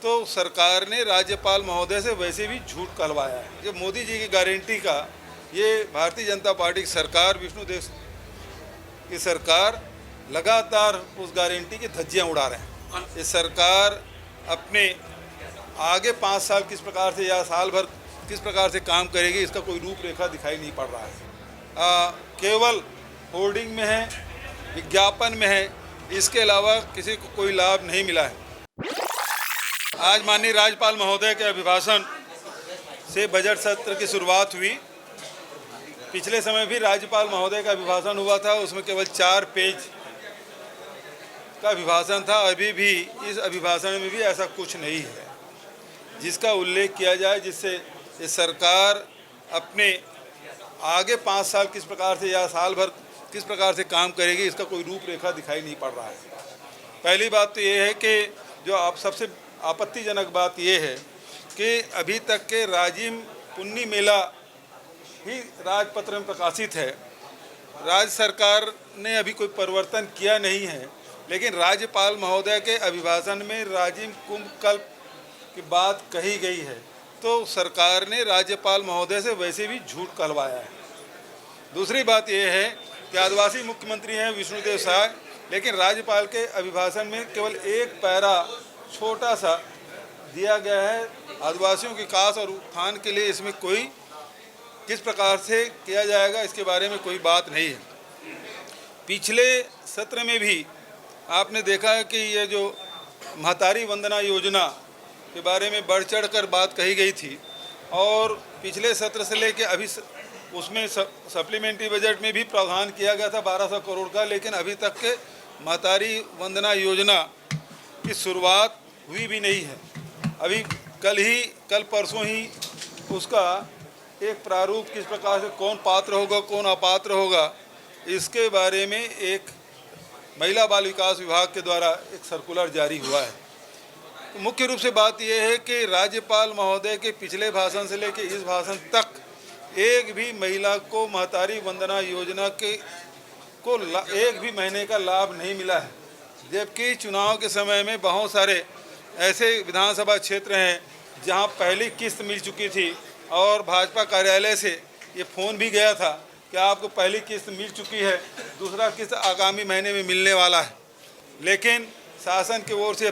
तो सरकार ने राज्यपाल महोदय से वैसे भी झूठ कहलवाया है। जो मोदी जी की गारंटी का ये भारतीय जनता पार्टी की सरकार, विष्णुदेव की सरकार लगातार उस गारंटी की धज्जियां उड़ा रहे हैं। ये सरकार अपने आगे 5 साल किस प्रकार से या साल भर किस प्रकार से काम करेगी, इसका कोई रूपरेखा दिखाई नहीं पड़ रहा है। केवल होर्डिंग में है, विज्ञापन में है, इसके अलावा किसी को कोई लाभ नहीं मिला है। आज माननीय राज्यपाल महोदय के अभिभाषण से बजट सत्र की शुरुआत हुई। पिछले समय भी राज्यपाल महोदय का अभिभाषण हुआ था, उसमें केवल 4 पेज का अभिभाषण था। अभी भी इस अभिभाषण में भी ऐसा कुछ नहीं है जिसका उल्लेख किया जाए, जिससे ये सरकार अपने आगे 5 साल किस प्रकार से या साल भर किस प्रकार से काम करेगी, इसका कोई रूपरेखा दिखाई नहीं पड़ रहा है। पहली बात तो ये है कि जो आप सबसे आपत्तिजनक बात ये है कि अभी तक के राजिम पुन्नी मेला ही राजपत्र में प्रकाशित है। राज्य सरकार ने अभी कोई परिवर्तन किया नहीं है, लेकिन राज्यपाल महोदय के अभिभाषण में राजिम कुंभ कल्प की बात कही गई है, तो सरकार ने राज्यपाल महोदय से वैसे भी झूठ कहलवाया है। दूसरी बात यह है कि आदिवासी मुख्यमंत्री हैं विष्णुदेव साय, लेकिन राज्यपाल के अभिभाषण में केवल एक पैरा छोटा सा दिया गया है। आदिवासियों की कास और उत्थान के लिए इसमें कोई किस प्रकार से किया जाएगा, इसके बारे में कोई बात नहीं है। पिछले सत्र में भी आपने देखा है कि ये जो महतारी वंदना योजना के बारे में बढ़ चढ़ कर बात कही गई थी, और पिछले सत्र से लेकर अभी उसमें सप्लीमेंट्री बजट में भी प्रावधान किया गया था 1200 करोड़ का, लेकिन अभी तक के महतारी वंदना योजना की शुरुआत हुई भी नहीं है। अभी कल परसों ही उसका एक प्रारूप किस प्रकार से कौन पात्र होगा कौन अपात्र होगा, इसके बारे में एक महिला बाल विकास विभाग के द्वारा एक सर्कुलर जारी हुआ है। तो मुख्य रूप से बात यह है कि राज्यपाल महोदय के पिछले भाषण से लेकर इस भाषण तक एक भी महिला को महतारी वंदना योजना के को एक भी महीने का लाभ नहीं मिला है, जबकि चुनाव के समय में बहुत सारे ऐसे विधानसभा क्षेत्र हैं जहां पहली किस्त मिल चुकी थी और भाजपा कार्यालय से ये फ़ोन भी गया था कि आपको पहली किस्त मिल चुकी है, दूसरा किस्त आगामी महीने में मिलने वाला है। लेकिन शासन की ओर से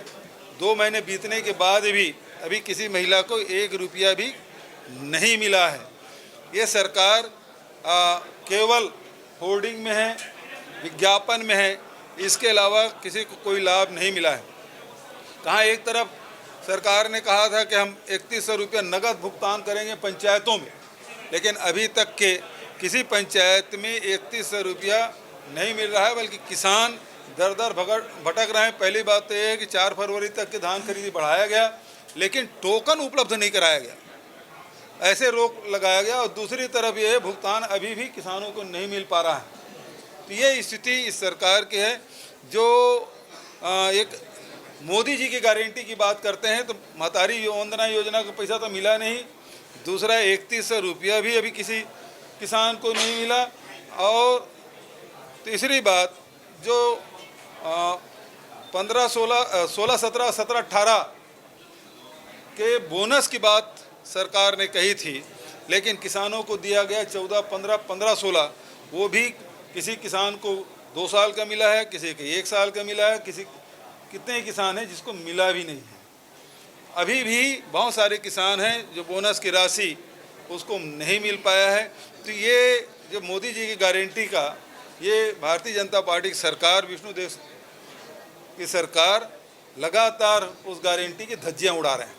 2 महीने बीतने के बाद भी अभी किसी महिला को 1 रुपया भी नहीं मिला है। ये सरकार केवल होर्डिंग में है, विज्ञापन में है, इसके अलावा किसी को कोई लाभ नहीं मिला है। कहाँ एक तरफ सरकार ने कहा था कि हम 3100 रुपया नगद भुगतान करेंगे पंचायतों में, लेकिन अभी तक के किसी पंचायत में 3100 रुपया नहीं मिल रहा है, बल्कि किसान दर दर भटक रहे हैं। पहली बात तो यह है कि 4 फरवरी तक के धान खरीदी बढ़ाया गया, लेकिन टोकन उपलब्ध नहीं कराया गया, ऐसे रोक लगाया गया। और दूसरी तरफ ये भुगतान अभी भी किसानों को नहीं मिल पा रहा है। तो ये स्थिति इस सरकार की है। जो एक मोदी जी की गारंटी की बात करते हैं, तो महतारी वंदना योजना का पैसा तो मिला नहीं, दूसरा 3100 रुपया भी अभी किसी किसान को नहीं मिला, और तीसरी बात जो 15, 16, 17, 18 के बोनस की बात सरकार ने कही थी, लेकिन किसानों को दिया गया 14, 15, 15, 16, वो भी किसी किसान को 2 साल का मिला है, किसी के 1 साल का मिला है, कितने किसान हैं जिसको मिला भी नहीं है। अभी भी बहुत सारे किसान हैं जो बोनस की राशि उसको नहीं मिल पाया है। तो ये जो मोदी जी की गारंटी का ये भारतीय जनता पार्टी की सरकार, विष्णुदेव की सरकार लगातार उस गारंटी की धज्जियां उड़ा रहे हैं।